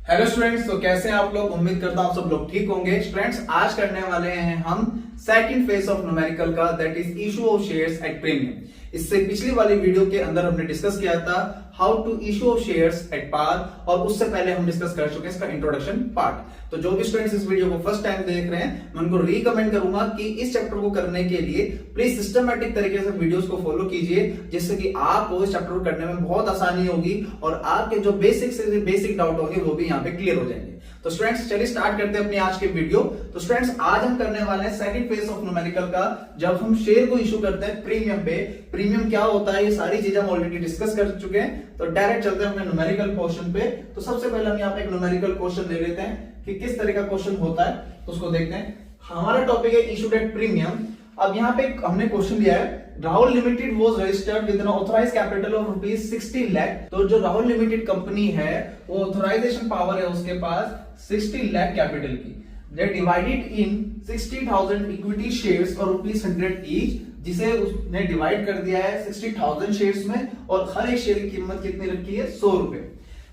Hello students, तो कैसे हैं आप लोग। उम्मीद करता हूं आप सब लोग ठीक होंगे। स्टूडेंट्स, आज करने वाले हैं हम सेकंड फेज ऑफ न्यूमेरिकल का, that is issue of shares at premium. इससे पिछली वाली वीडियो के अंदर हमने डिस्कस किया था how to issue of shares at par, और उससे पहले हम डिस्कस कर चुके हैं इसका इंट्रोडक्शन पार्ट। तो जो भी स्टूडेंट्स इस वीडियो को फर्स्ट टाइम देख रहे हैं, मैं उनको रिकमेंड करूंगा कि इस चैप्टर को करने के लिए प्लीज सिस्टमैटिक तरीके से वीडियोस को फॉलो कीजिए, जिससे कि आपको इस चैप्टर को करने में बहुत आसानी होगी और आपके जो बेसिक से बेसिक डाउट होंगे वो भी यहाँ पे क्लियर हो जाएंगे। तो स्टूडेंट्स, चलिए स्टार्ट करते हैं अपनी आज के वीडियो। तो स्टूडेंट्स, आज हम करने वाले हैं सेकंड फेज ऑफ न्यूमेरिकल का, जब हम शेयर को इशू करते हैं प्रीमियम पे। प्रीमियम क्या होता है, ये सारी चीजें हम ऑलरेडी डिस्कस कर चुके हैं। तो डायरेक्ट चलते हैं अपने न्यूमेरिकल क्वेश्चन पे। तो सबसे पहले हम यहाँ पे एक न्यूमेरिकल क्वेश्चन ले लेते हैं कि किस तरह का क्वेश्चन होता है, तो उसको देखते हैं। हमारा टॉपिक है इशूड एट प्रीमियम। अब यहाँ पे हमने क्वेश्चन दिया है, Rahul limited was registered with N authorised capital of ₹60 lakh. तो जो राहुल लिमिटेड कंपनी है, वो ऑथराइजेशन पावर है उसके पास 60 लाख कैपिटल की। They divided in 60,000 equity shares और ₹100 ईच, जिसे उसने डिवाइड कर दिया है 60,000 शेयर्स में, और हर एक शेयर की कीमत कितनी रखी है, ₹100।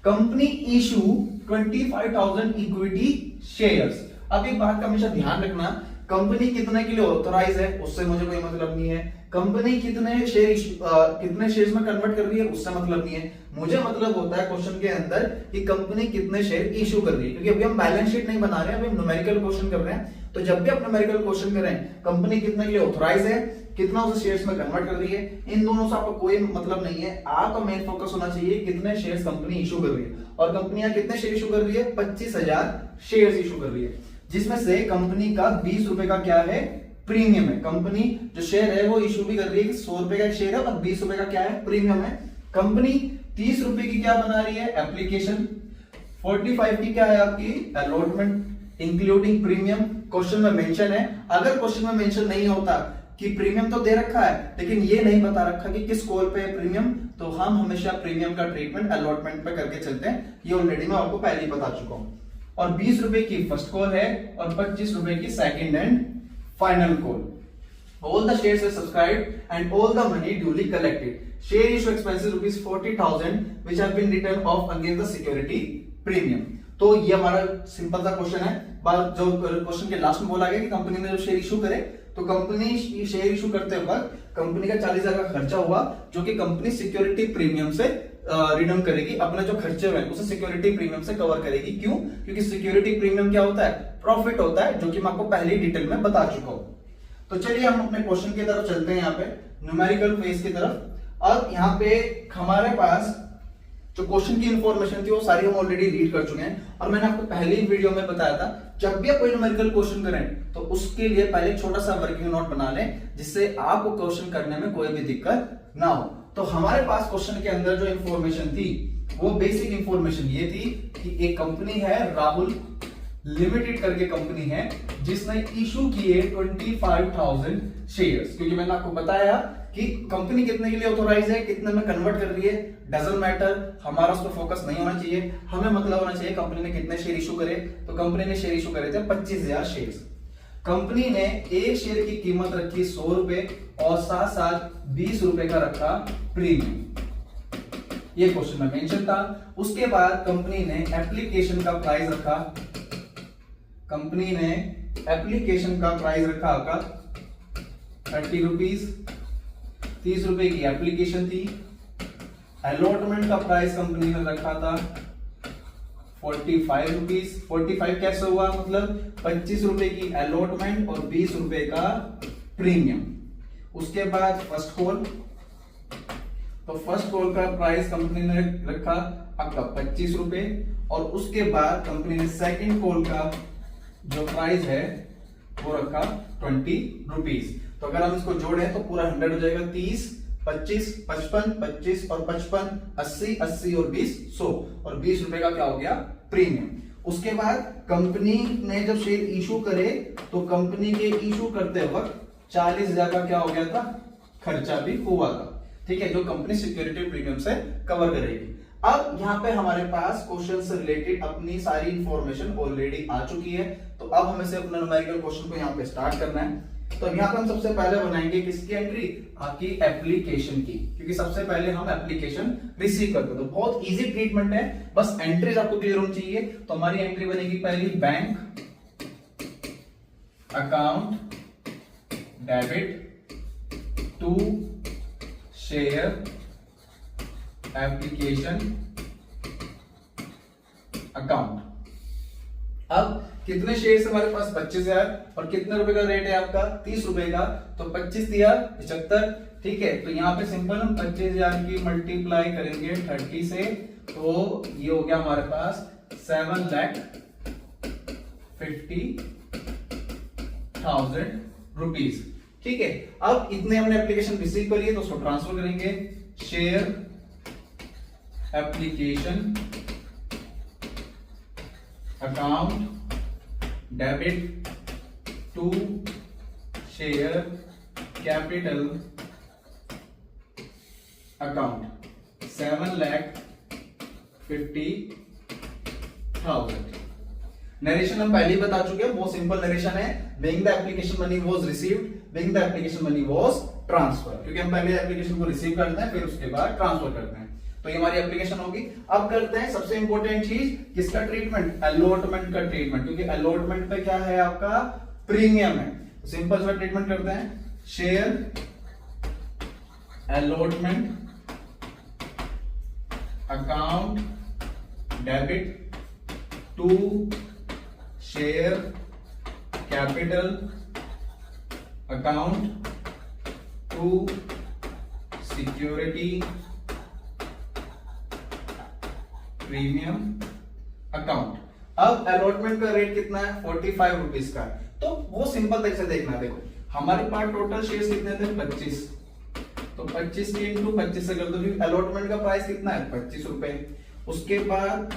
Company issue 25,000 equity shares. अब एक बात का हमेशा ध्यान रखना, कंपनी कितने के लिए ऑथराइज है उससे मुझे कोई मतलब नहीं है। कंपनी कितने शेयर्स में कन्वर्ट कर रही है उससे मतलब नहीं है। मुझे मतलब होता है क्वेश्चन के अंदर कि कंपनी कितने शेयर इशू कर रही है, क्योंकि अभी हम बैलेंस शीट नहीं बना रहे हैं, अभी हम न्यूमेरिकल क्वेश्चन कर रहे हैं। तो जब भी आप न्यूमेरिकल क्वेश्चन करें, कंपनी कितने के लिए ऑथराइज है, कितना उसे शेयर्स में कन्वर्ट कर रही है, इन दोनों से आपको कोई मतलब नहीं है। आपका मेन फोकस होना चाहिए कितने शेयर्स कंपनी इशू कर रही है, और कंपनियां कितने शेयर इशू कर रही है, 25,000 शेयर्स इशू कर रही है, जिसमें से कंपनी का ₹20 का क्या है, प्रीमियम है। कंपनी जो शेयर है वो इशू भी कर रही है कि ₹100 का शेयर है और ₹20 का क्या है, प्रीमियम है। कंपनी ₹30 की क्या बना रही है, एप्लीकेशन। 45 की क्या है आपकी, अलॉटमेंट इंक्लूडिंग प्रीमियम। क्वेश्चन में मेंशन है, अगर क्वेश्चन में मेंशन नहीं होता कि प्रीमियम तो दे रखा है लेकिन ये नहीं बता रखा कि किस कॉल पे है प्रीमियम, तो हम हमेशा प्रीमियम का ट्रीटमेंट अलॉटमेंट पे करके चलते हैं। ये ऑलरेडी मैं आपको पहले ही बता चुका हूं। और ₹20 की फर्स्ट कॉल है और ₹25 की second and final call. All the shares are subscribed and all the money duly collected. Share issue expenses ₹40,000 which have been written off against the security premium. तो ये हमारा सिंपल सा क्वेश्चन है। जो question के लास्ट में बोला गया कि कंपनी ने जो शेयर इशू करे, तो कंपनी शेयर इशू करते वक्त कंपनी का 40,000 का खर्चा हुआ, जो कि कंपनी सिक्योरिटी प्रीमियम से रिडम करेगी। अपने जो खर्चे हुए उसे सिक्योरिटी प्रीमियम से कवर करेगी। क्यों? क्योंकि सिक्योरिटी प्रीमियम क्या होता है, प्रॉफिट होता है, जो कि मैं आपको पहले ही डिटेल में बता चुका हूं। तो चलिए हम अपने क्वेश्चन की तरफ चलते हैं, यहाँ पे न्यूमेरिकल फेज की तरफ। अब यहाँ पे हमारे पास जो क्वेश्चन की इंफॉर्मेशन थी वो सारी हम ऑलरेडी रीड कर चुके हैं, और मैंने आपको पहले ही वीडियो में बताया था जब भी आप कोई न्यूमेरिकल क्वेश्चन करें तो उसके लिए पहले एक छोटा सा वर्किंग नोट बना लें, जिससे आपको क्वेश्चन करने में कोई भी दिक्कत ना हो। तो हमारे पास क्वेश्चन के अंदर जो इंफॉर्मेशन थी वो बेसिक इंफॉर्मेशन ये थी कि एक कंपनी है राहुल लिमिटेड करके कंपनी है, जिसने इशू किए 25,000 शेयर्स। क्योंकि मैंने आपको बताया कि कंपनी कितने के लिए ऑथोराइज है, कितने में कन्वर्ट कर रही है, डजंट मैटर, हमारा उस पर फोकस नहीं होना चाहिए। हमें मतलब होना चाहिए कंपनी ने कितने शेयर इशू करे। तो कंपनी ने शेयर इशू करे थे 25,000 शेयर्स। कंपनी ने एक शेयर की कीमत रखी ₹100 और साथ साथ ₹20 का रखा प्रीमियम। ये क्वेश्चन में मेंशन था। उसके बाद कंपनी ने एप्लीकेशन का प्राइस रखा, कंपनी ने एप्लीकेशन का प्राइस रखा आपका ₹30, ₹30 की एप्लीकेशन थी। अलॉटमेंट का प्राइस कंपनी ने रखा था ₹45। 45 कैसे हुआ, मतलब ₹25 की अलॉटमेंट और ₹20 का प्रीमियम। उसके बाद फर्स्ट कॉल, तो फर्स्ट कॉल का प्राइस कंपनी ने रखा आपका ₹25, और उसके बाद कंपनी ने सेकंड कॉल का जो प्राइस है वो रखा ₹20। तो अगर हम इसको जोड़ें तो पूरा 100 हो जाएगा। 30, 25, 55, 25 और 55, 80, 80 और 20, 100, और ₹20 का क्या हो गया, प्रीमियम। उसके बाद कंपनी ने जब शेयर इशू करे तो कंपनी के इशू करते वक्त 40,000 का क्या हो गया था, खर्चा भी हुआ था। ठीक है, जो कंपनी सिक्योरिटी प्रीमियम से कवर करेगी। अब यहाँ पे हमारे पास क्वेश्चन से रिलेटेड अपनी सारी इंफॉर्मेशन ऑलरेडी आ चुकी है। तो अब हमें से अपना न्यूमेरिकल क्वेश्चन को यहाँ पे स्टार्ट करना है। तो यहाँ पे हम सबसे पहले बनाएंगे किसकी एंट्री, आपकी एप्लीकेशन की, क्योंकि सबसे पहले हम एप्लीकेशन रिसीव करते हैं। तो बहुत इजी ट्रीटमेंट है, बस एंट्रीज आपको क्लियर होनी चाहिए। तो हमारी एंट्री बनेगी पहली, bank account debit to share application account. अब कितने शेयर हमारे पास, 25,000, और कितने रुपए का रेट है आपका, 30 रुपए का। तो 25 दिया 75, ठीक है। तो यहाँ पे सिंपल हम 25,000 की मल्टीप्लाई करेंगे 30 से, तो ये हो गया हमारे पास 7,50,000 रुपीज, ठीक है। अब इतने हमने एप्लीकेशन रिसीव करी है, तो उसको ट्रांसफर करेंगे, share application account debit to share capital account 7,50,000। Narration हम पहले ही बता चुके हैं, बहुत सिंपल नरेशन है। Being the application money was received, being the application money was transfer, क्योंकि हम पहले एप्लीकेशन को रिसीव करते हैं, फिर उसके बाद ट्रांसफर करते हैं। तो ये हमारी एप्लीकेशन होगी। अब करते हैं सबसे इंपॉर्टेंट चीज, किसका ट्रीटमेंट, अलॉटमेंट का ट्रीटमेंट, क्योंकि अलॉटमेंट पे क्या है आपका, प्रीमियम है। तो सिंपल सा ट्रीटमेंट करते हैं, share allotment account debit to share capital account to security premium account. अब अलॉटमेंट का रेट कितना है, 45 रुपीज का। तो वो सिंपल तरीके से देखना, देखो हमारे पास टोटल शेयर्स कितने थे, 25, तो 25 के इंटू 25 से कर दो, अलॉटमेंट का प्राइस कितना है, 25 रुपए। उसके बाद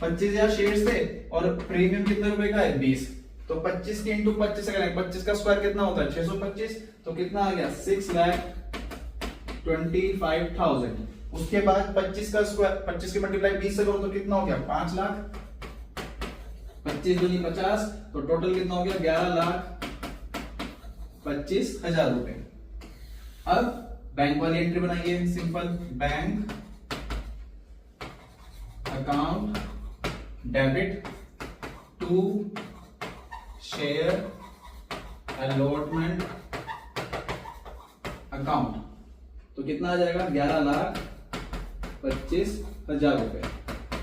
25,000 शेयर्स थे और प्रीमियम कितने रुपए का है, 20, तो 25 के इंटू 25 से करेंगे, 25 का स्क्वायर कितना होता है, 625, तो कितना आ गया, 6,25,000। उसके बाद 25 का स्क्वायर, 25 के मल्टीप्लाई 20 से करो तो कितना हो गया, 5 लाख, 25 दूनी 50, तो टोटल कितना हो गया, 11,25,000 रुपए। अब बैंक वाली एंट्री बनाइए, simple, bank account debit to share allotment account, तो कितना आ जाएगा, 11,25,000 रुपए।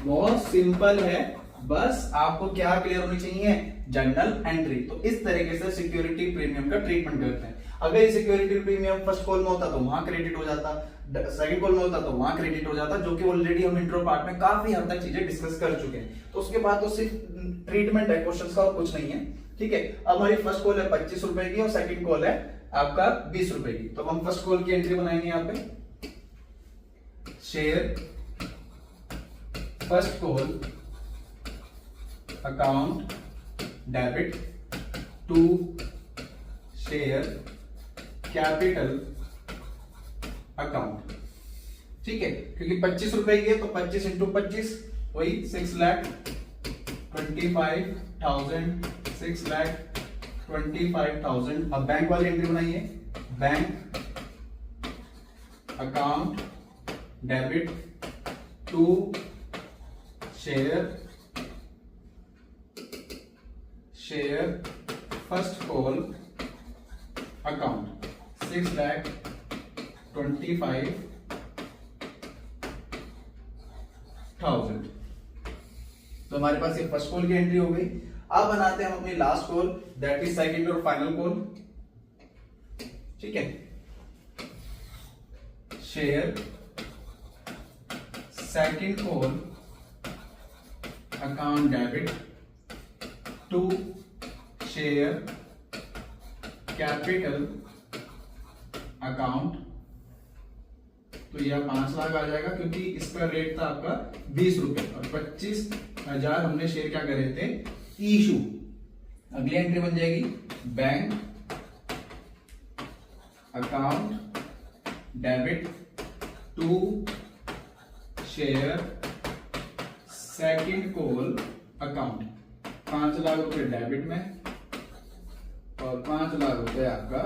बहुत सिंपल है, बस आपको क्या क्लियर होनी चाहिए, जर्नल एंट्री। तो इस तरीके से सिक्योरिटी प्रीमियम का ट्रीटमेंट करते हैं। अगर सिक्योरिटी प्रीमियम फर्स्ट कॉल में होता तो वहां क्रेडिट हो जाता, सेकंड कॉल में होता तो वहां क्रेडिट हो जाता, जो कि ऑलरेडी हम इंट्रो पार्ट में काफी हद तक चीजें डिस्कस कर चुके हैं। तो उसके बाद तो सिर्फ ट्रीटमेंट है क्वेश्चंस का और कुछ नहीं है, ठीक है। अब हमारी फर्स्ट कॉल है 25 रुपए की और सेकंड कॉल है आपका 20 रुपए की। तो हम फर्स्ट कॉल की एंट्री बनाएंगे यहाँ पे, share first call account debit to share capital account, ठीक है। क्योंकि 25 रुपए की है तो 25 इंटू 25 वही 6,25,000, 6,25,000। अब बैंक वाली एंट्री बनाइए, bank account debit to share first call account 6,25,000। तो हमारे पास ये फर्स्ट कॉल की एंट्री हो गई। अब बनाते हैं हम अपनी last call, that is second और फाइनल कॉल, ठीक है। Share second call account debit to share capital account, तो यह 5 लाख आ जाएगा, क्योंकि इसका रेट था आपका 20 रुपए और 25,000 हमने शेयर क्या करे थे, इशू। अगली एंट्री बन जाएगी, bank account debit to share second call account, 5 lakh रुपए डेबिट में, और 5 लाख रुपए आपका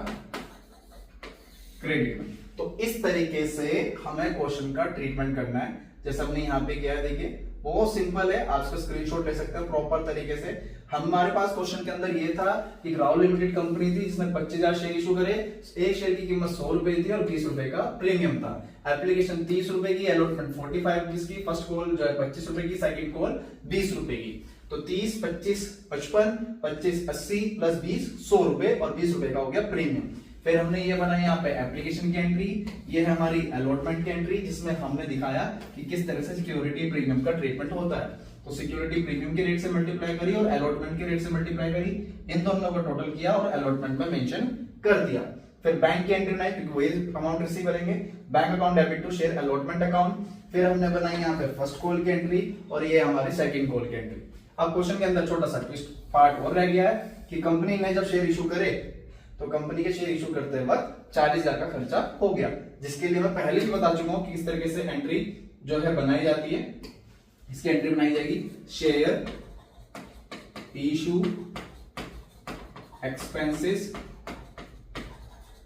क्रेडिट में। तो इस तरीके से हमें क्वेश्चन का ट्रीटमेंट करना है, जैसे हमने यहाँ पे किया है। देखिए बहुत सिंपल है, आप इसका स्क्रीनशॉट ले सकते हैं प्रॉपर तरीके से। हमारे पास क्वेश्चन के अंदर ये था कि राहुल लिमिटेड कंपनी थी जिसने 25,000 शेयर इशू करे, एक शेयर की कीमत 100 रुपए थी और 20 रुपए का प्रीमियम था। एप्लीकेशन 30 रुपए की, अलॉटमेंट 45 रुपीज की, फर्स्ट कॉल जो है 25 रुपए की, सेकंड कॉल 20 रुपए की। तो 30, 25, 55, 25, 80 प्लस 20 100 रुपए और 20 रुपए का हो गया प्रीमियम। फिर हमने ये बनाई यहाँ पे एप्लीकेशन की एंट्री, ये है हमारी अलॉटमेंट की एंट्री जिसमें हमने दिखाया कि किस तरह से सिक्योरिटी प्रीमियम का ट्रीटमेंट होता है। तो सिक्योरिटी प्रीमियम के रेट से मल्टीप्लाई करी और अलॉटमेंट के रेट से मल्टीप्लाई करी, इन दोनों का टोटल किया और अलॉटमेंट में मेंशन कर दिया। फिर बैंक की एंट्री बनाई क्योंकि वही अमाउंट रिसीव करेंगे, bank account debit to share allotment account. फिर हमने बनाई यहाँ पे फर्स्ट कॉल की एंट्री और ये हमारी सेकंड कॉल की एंट्री। अब क्वेश्चन के अंदर छोटा सा ट्विस्ट पार्ट और रह गया है कि कंपनी ने जब शेयर इशू करे तो कंपनी के शेयर इशू करते वक्त 40,000 का खर्चा हो गया, जिसके लिए मैं पहले भी बता चुका हूं कि किस तरीके से एंट्री जो है बनाई जाती है। इसकी एंट्री बनाई जाएगी share issue expenses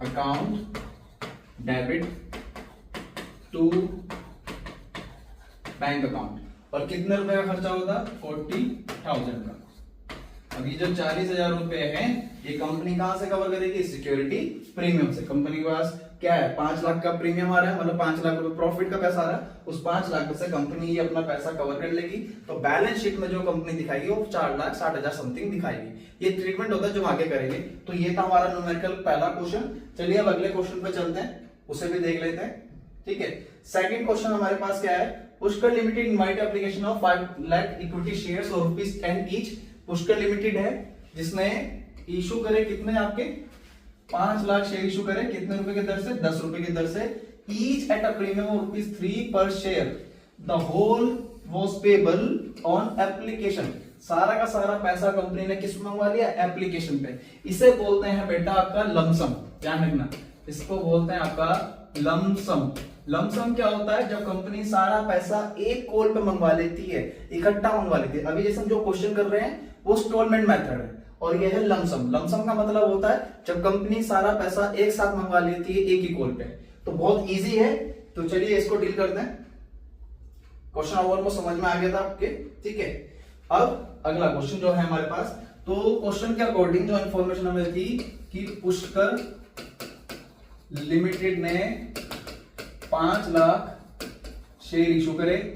account debit to bank account. और कितने रुपए का खर्चा होता? 40,000 का। अभी जो 40,000 रुपए है ये कंपनी कहां से कवर करेगी? सिक्योरिटी प्रीमियम से। कंपनी के पास क्या है? 5 लाख का प्रीमियम आ रहा है, मतलब 5 लाख रुपए प्रॉफिट का पैसा आ रहा है, उस 5 लाख में से कंपनी ये अपना पैसा कवर कर लेगी। तो बैलेंस शीट में जो कंपनी दिखाएगी वो 4,60,000 समथिंग दिखाएगी। ये ट्रीटमेंट होता है जो आगे करेंगे। तो ये था हमारा न्यूमेरिकल पहला क्वेश्चन। चलिए अब अगले क्वेश्चन पे चलते हैं, उसे भी देख लेते हैं। ठीक है, सेकंड क्वेश्चन हमारे पास क्या है? Pushkar limited invite application of 5 lakh equity shares और ₹10 ईच। पुष्कर लिमिटेड है जिसने इशू करे कितने आपके 5 लाख शेयर इशू करे, कितने रुपए की दर से? 10 रुपए की दर से। Each at a premium of ₹3 per share. The whole was payable on application. सारा का सारा पैसा कंपनी ने किस में मंगवा लिया? एप्लीकेशन पे। इसे बोलते हैं बेटा आपका लमसम, ध्यान रखना, इसको बोलते हैं आपका लमसम। लमसम क्या होता है? जब कंपनी सारा पैसा एक कॉल पे मंगवा लेती है, इकट्ठा मंगवा लेती है। अभी जैसे हम जो क्वेश्चन कर रहे हैं वो इंस्टॉलमेंट मेथड है और यह है लमसम। लमसम का मतलब होता है जब कंपनी सारा पैसा एक साथ मंगवा लेती है एक ही कॉल पे। तो बहुत इजी है, तो चलिए इसको डील करते हैं। क्वेश्चन ऑलमोस्ट समझ में आ गया था आपके, ठीक है। अब अगला क्वेश्चन जो है हमारे पास, तो क्वेश्चन के अकॉर्डिंग जो इंफॉर्मेशन हमें थी कि पुष्कर लिमिटेड ने 5 लाख शेयर इशू करे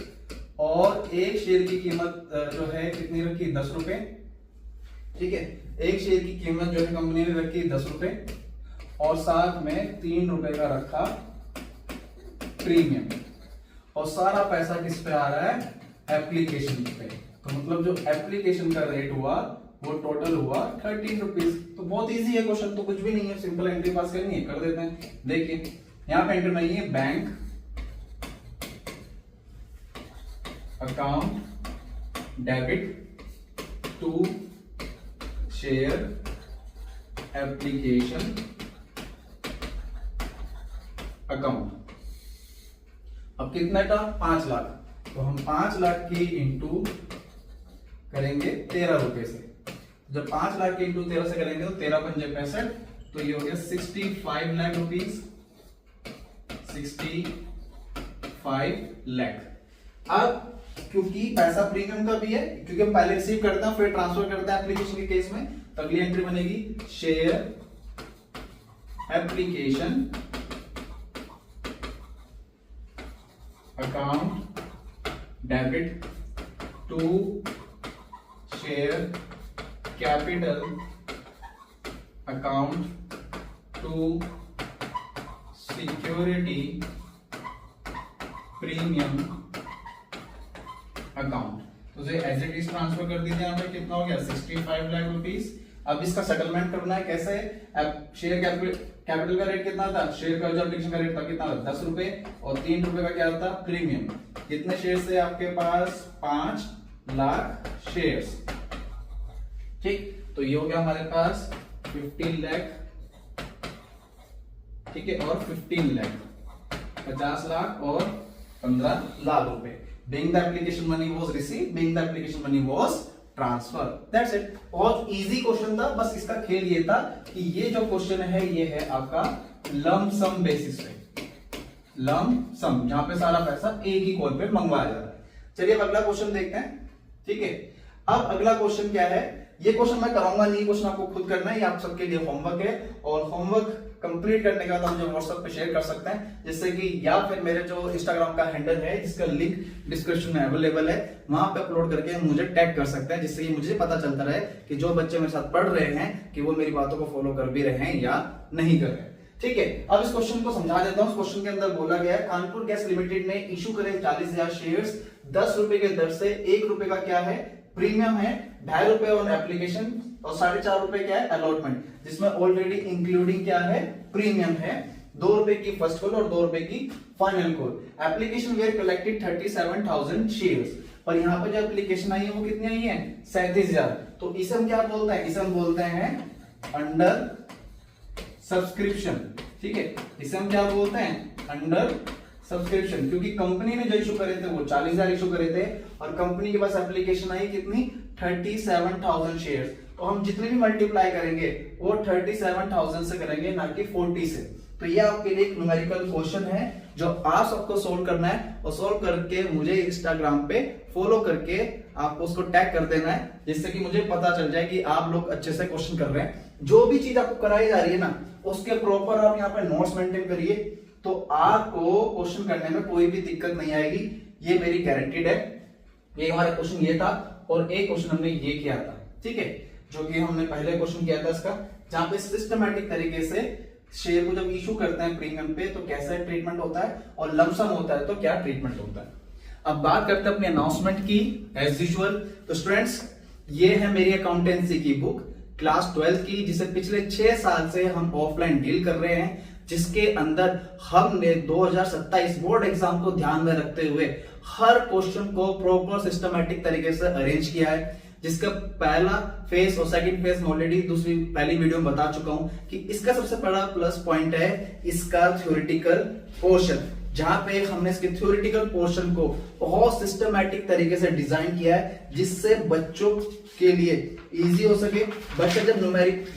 और एक शेयर की कीमत जो है कितनी रखी? 10 रुपए। ठीक है, एक शेयर की कीमत जो है कंपनी ने रखी 10 रुपए और साथ में 3 रुपए का रखा प्रीमियम। और सारा पैसा किस पे आ रहा है? एप्लीकेशन पे। तो मतलब जो एप्लीकेशन का रेट हुआ वो टोटल हुआ 13 रुपीज। तो बहुत इजी है क्वेश्चन, तो कुछ भी नहीं है, सिंपल एंट्री पास करनी है, कर देते हैं। देखिए यहां पे एंट्री नहीं है, bank account debit to share application account. अब कितना था? 5 लाख। तो हम 5 लाख की इंटू करेंगे 13 रुपए से। जब 5 लाख की इंटू 13 से करेंगे तो 13 पंजे 65, तो ये हो गया 65 लाख रुपीज। 65 लाख। अब क्योंकि पैसा प्रीमियम का भी है, क्योंकि हम पहले रिसीव करते हैं फिर ट्रांसफर करते हैं एप्लीकेशन के केस में, तो अगली एंट्री बनेगी share application account debit to share capital account to security premium account. तो एज इट इज ट्रांसफर कर दीजिए। यहाँ पे कितना हो गया? 65 लाख रुपीस। अब इसका सेटलमेंट करना है कैसे? शेयर कैपिटल का रेट कितना था? शेयर का जो एप्लीकेशन का रेट था कितना था? 10 रुपए और 3 रुपए का क्या था? प्रीमियम। कितने शेयर थे आपके पास? 5 लाख शेयर्स। ठीक, तो ये हो गया हमारे पास 15 लाख। ठीक है, और 15 लाख 50 लाख और 15 लाख रुपए। Being the application money was received, being the application money was transfer. That's it. बहुत इजी क्वेश्चन था, बस इसका खेल ये था कि ये जो क्वेश्चन है ये है आपका लंप सम बेसिस पे, लंप सम, जहां पे सारा पैसा एक ही कॉल पे मंगवाया जा रहा है। चलिए अब अगला क्वेश्चन देखते हैं। ठीक है, अब अगला क्वेश्चन क्या है, ये क्वेश्चन मैं कराऊंगा नहीं, क्वेश्चन आपको खुद करना है, ये आप सबके लिए होमवर्क है, और होमवर्क कंप्लीट करने के बाद आप मुझे व्हाट्सएप पे शेयर कर सकते हैं, जिससे कि या फिर मेरे जो इंस्टाग्राम का हैंडल है जिसका लिंक डिस्क्रिप्शन में अवेलेबल है, वहां पे अपलोड करके मुझे टैग कर सकते हैं, जिससे कि मुझे पता चलता रहे कि जो बच्चे मेरे साथ पढ़ रहे हैं कि वो मेरी बातों को फॉलो कर भी रहे हैं या नहीं कर रहे हैं। ठीक है, अब इस क्वेश्चन को समझा देता हूं। इस क्वेश्चन के अंदर बोला गया है कानपुर गैस लिमिटेड ने इशू करे 40,000 शेयर्स 10 रुपए के दर से, 1 रुपए का क्या है प्रीमियम है, 2.5 रुपए ऑन एप्लीकेशन और 4.5 रुपए क्या है अलॉटमेंट, जिसमें ऑलरेडी इंक्लूडिंग क्या है प्रीमियम है, 2 रुपए की फर्स्ट कॉल और 2 रुपए की final call. Application were collected 37,000 shares, और यहाँ पे जो एप्लीकेशन आई है वो कितनी आई है 37,000। तो इसे हम क्या बोलते हैं, इसे हम बोलते हैं अंडर सब्सक्रिप्शन। ठीक है, इसे हम क्या बोलते हैं अंडर सब्सक्रिप्शन, क्योंकि कंपनी ने जो इशू करे थे वो 40,000 इशू करे थे, और कंपनी के पास एप्लीकेशन आई कितनी 37,000 शेयर्स। तो हम जितने भी मल्टीप्लाई करेंगे वो 37,000 से करेंगे, ना कि 40 से। तो ये आपके लिए एक न्यूमेरिकल क्वेश्चन है जो आप सबको सोल्व करना है, और सोल्व करके मुझे इंस्टाग्राम पे फॉलो करके आपको उसको टैग कर देना है, जिससे कि मुझे पता चल जाए कि आप लोग अच्छे से क्वेश्चन कर रहे हैं। जो भी चीज आपको कराई जा रही है ना, उसके प्रॉपर आप यहाँ पे नोट्स मेंटेन करिए, तो आपको क्वेश्चन करने में कोई भी दिक्कत नहीं आएगी, ये मेरी गारंटीड है। ये हमारा क्वेश्चन ये था, और एक क्वेश्चन हमने ये किया था, ठीक है, जो कि हमने पहले क्वेश्चन किया था इसका, जहां पे सिस्टमैटिक तरीके से शेयर को जब इशू करते हैं प्रीमियम पे तो कैसा ट्रीटमेंट होता है, और लमसम होता है तो क्या ट्रीटमेंट होता है। अब बात करते हैं अपने अनाउंसमेंट की एज यूजुअल। तो स्टूडेंट्स, ये है मेरी अकाउंटेंसी की बुक क्लास 12 की, जिसे पिछले 6 साल से हम ऑफलाइन डील कर रहे हैं, जिसके अंदर हमने 2027 बोर्ड एग्जाम को ध्यान में रखते हुए हर क्वेश्चन को प्रॉपर सिस्टमैटिक तरीके से अरेंज किया है, जिसका पहला फेज और सेकंड फेज ऑलरेडी पहली वीडियो में बता चुका हूं कि इसका सबसे बड़ा प्लस पॉइंट है इसका थ्योरेटिकल पोर्शन, जहां पे हमने इसके थ्योरेटिकल पोर्शन को बहुत सिस्टमैटिक तरीके से डिजाइन किया है, जिससे बच्चों के लिए इजी हो सके। बच्चा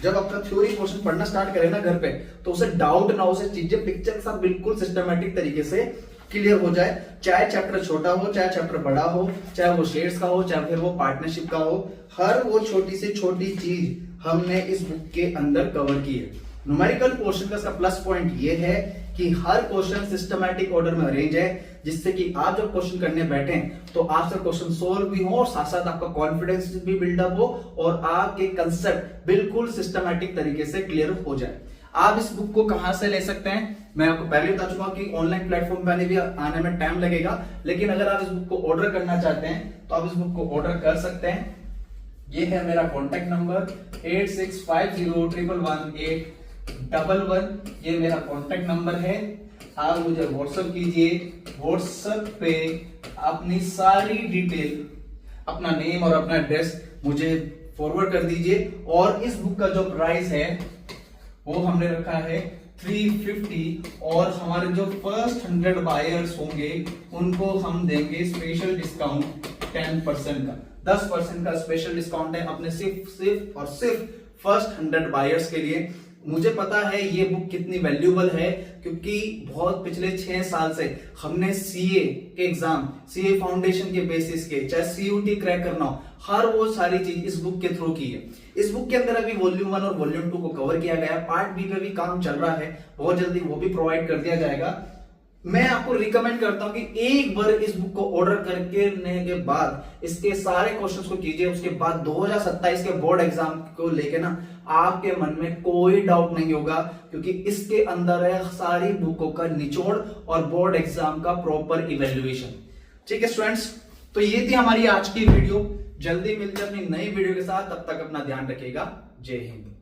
जब आपका थ्योरी पोर्शन पढ़ना स्टार्ट करे ना घर पे, तो उसे डाउट ना हो, उसे चीजें पिक्चर के साथ बिल्कुल सिस्टमैटिक तरीके से क्लियर हो जाए, चाहे चैप्टर छोटा हो चाहे चैप्टर बड़ा हो, चाहे वो शेयर्स का हो चाहे फिर वो पार्टनरशिप का हो, हर वो छोटी से छोटी चीज हमने इस बुक के अंदर कवर की है। न्यूमेरिकल पोर्शन का प्लस पॉइंट ये है कि हर क्वेश्चन सिस्टमैटिक ऑर्डर में अरेंज है, जिससे कि आप जब क्वेश्चन करने बैठे तो आपसे क्वेश्चन सोल्व भी हो और साथ साथ आपका कॉन्फिडेंस भी बिल्डअप हो और आपके कंसेप्ट बिल्कुल सिस्टमैटिक तरीके से क्लियर हो जाए। आप इस बुक को कहां से ले सकते हैं, मैं आपको पहले बता चुका हूं कि ऑनलाइन प्लेटफॉर्म पे भी आने में टाइम लगेगा, लेकिन अगर आप इस बुक को ऑर्डर करना चाहते हैं तो आप इस बुक को ऑर्डर कर सकते हैं। ये है मेरा कॉन्टेक्ट नंबर 8650111811, ये मेरा कॉन्टेक्ट नंबर है। आप मुझे व्हाट्सएप कीजिए, व्हाट्सएप पे अपनी सारी डिटेल, अपना नेम और अपना एड्रेस मुझे फॉरवर्ड कर दीजिए। और इस बुक का जो प्राइस है वो हमने रखा है 350, और हमारे जो फर्स्ट 100 बायर्स होंगे उनको हम देंगे स्पेशल डिस्काउंट 10% का, 10% का स्पेशल डिस्काउंट है अपने सिर्फ और सिर्फ फर्स्ट 100 बायर्स के लिए। मुझे पता है ये बुक कितनी वैल्यूएबल है, क्योंकि बहुत पिछले 6 साल से हमने सीए के एग्जाम, सीए फाउंडेशन के बेसिस के, चाहे सीयूटी क्रैक करना हो, हर वो सारी चीज इस बुक के थ्रू की है। इस बुक के अंदर अभी वॉल्यूम 1 और वॉल्यूम 2 को कवर किया गया है, पार्ट बी पे भी काम चल रहा है, बहुत जल्दी वो भी प्रोवाइड कर दिया जाएगा। मैं आपको रिकमेंड करता हूं कि एक बार इस बुक को ऑर्डर करने के बाद इसके सारे क्वेश्चंस को कीजिए, उसके बाद 2027 के बोर्ड एग्जाम को लेके ना आपके मन में कोई डाउट नहीं होगा, क्योंकि इसके अंदर है सारी बुकों का निचोड़ और बोर्ड एग्जाम का प्रॉपर इवेल्युएशन। ठीक है स्टूडेंट्स, तो ये थी हमारी आज की वीडियो। जल्दी मिलते हैं अपनी नई वीडियो के साथ, तब तक अपना ध्यान रखिएगा। जय हिंद।